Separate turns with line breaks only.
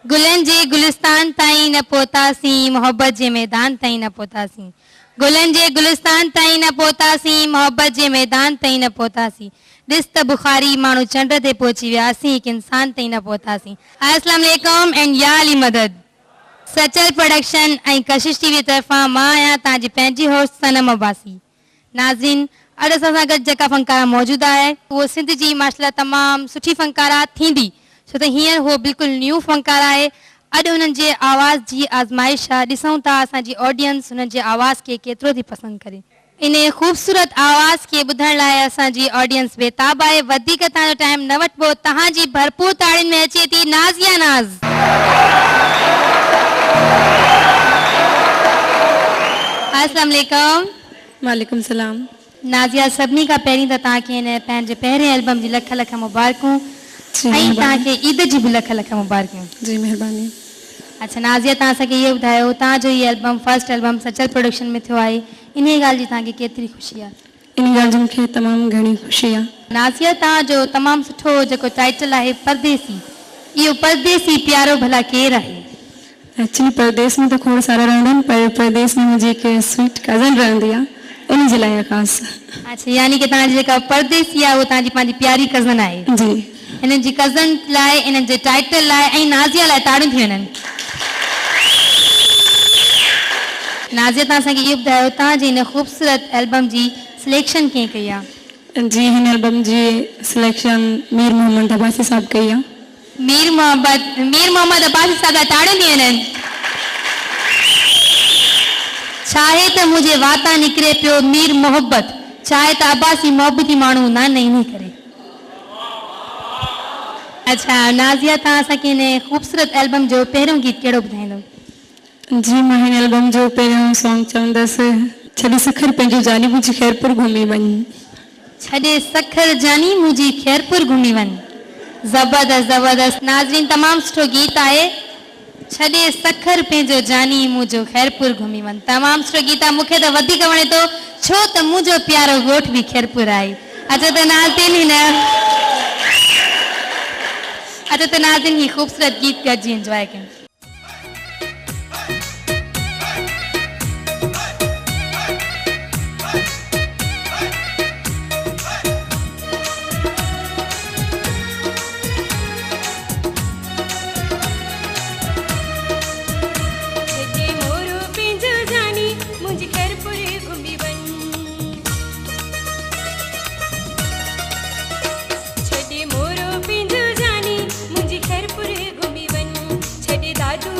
गुलन जे गुलिस्तान ताईं न पहुतासीं, मोहब्बत जे मैदान ताईं न पहुतासीं। गुलन जे गुलिस्तान ताईं न पहुतासीं, मोहब्बत जे मैदान ताईं न पहुतासीं। ॾिस त बुखारी माण्हू चंड ते पहुची वियासीं, हिकु इंसान ताईं न पहुतासीं। अस्सलाम वालेकुम एंड या अली मदद। सचल प्रोडक्शन ऐं कशिश टीवी तरफ़ां मां आहियां तव्हांजी पंहिंजी होस्ट सनम अब्बासी। नाज़रीन, अॼु असां सां गॾु जेका फ़नकारा मौजूदु आहे उहो सिंध जी माशाअल्लाह तमामु सुठी फ़नकारा थींदी, छो त हींअर उहो बिल्कुलु न्यू फ़नकार आहे। अॼु हुननि जे आवाज़ जी आज़माइश आहे, ॾिसूं था असांजी ऑडियंस हुननि जे आवाज़ खे केतिरो थी पसंदि करे। इन ख़ूबसूरत आवाज़ खे ॿुधण लाइ असांजी ऑडियंस बेताब आहे। वधीक तव्हांजो टाइम न वठिबो, तव्हांजी भरपूर ताड़ियुनि में अचे थी नाज़िया नाज़। अस्सलाम वालेकुम।
वालेकुम सलाम।
नाज़िया, सभिनी खां पहिरीं त तव्हांखे हिन पंहिंजे पहिरें एल्बम जी लख लख मुबारकूं ऐं तव्हांखे ईद जी बि लख लख मुबारकूं।
जी महिरबानी।
अच्छा नाज़िया, तव्हां असांखे इहो ॿुधायो, तव्हांजो इहो एल्बम फर्स्ट एल्बम सचल प्रोडक्शन में थियो आहे, इन ॻाल्हि जी तव्हांखे केतिरी ख़ुशी आहे?
इन ॻाल्हि जी मूंखे तमामु घणी ख़ुशी आहे।
नाज़िया, तव्हांजो तमामु सुठो जेको टाइटल आहे परदेसी, इहो परदेसी प्यारो भला केरु आहे?
एक्चुअली परदेस में तो खोड़ सारा रहंदा आहिनि, पर परदेस में मुंहिंजी हिकु स्वीट कज़न रहंदी आहे, उन जे लाइ ख़ासि।
अच्छा, यानी कि तव्हांजी जेका परदेसी आहे उहा तव्हांजी पंहिंजी प्यारी कज़न आहे।
जी।
हिननि जी कज़न लाइ, हिननि जे टाइटल लाइ ऐं नाज़िया लाइ ताड़ियूं थी वञनि। नाज़िया, तव्हां असांखे इहो ॿुधायो, तव्हांजे हिन ख़ूबसूरत एल्बम जी सिलेक्शन कीअं कई आहे?
जी, हिन एल्बम जी सिलेक्शन मीर मोहम्मद अब्बासी साहब कई आहे।
मीर मोहम्मद अब्बासी साहब ताड़ियूं थी वञनि। चाहे त मुंहिंजे वाता निकिरे पियो मीर मोहब्बत, चाहे त अब्बासी मोहब्बती माण्हू न नहीं करे। अच्छा नाज़िया, तव्हां असांखे हिन ख़ूबसूरत एल्बम जो पहिरियों गीत कहिड़ो ॿुधाईंदव?
जी, मां हिन एल्बम जो पहिरियों सॉन्ग चवंदसि, छॾे सखर पंहिंजो जानी मुंहिंजी ख़ैरपुर घुमी वञ। छॾे
सखर जानी मुंहिंजी ख़ैरपुर घुमी वञ। ज़बरदस्त ज़बरदस्त। नाज़रीन, तमामु सुठो गीत आहे, छॾे सखर पंहिंजो जानी मुंहिंजो ख़ैरपुर घुमी वञ। तमामु सुठो गीत आहे, मूंखे त वधीक वणे थो, छो त मुंहिंजो प्यारो ॻोठ बि ख़ैरपुर आहे। अच्छा त नाज़रीन ही ख़ूबसूरत गीत गॾिजी इंजॉय कयूं।
दादू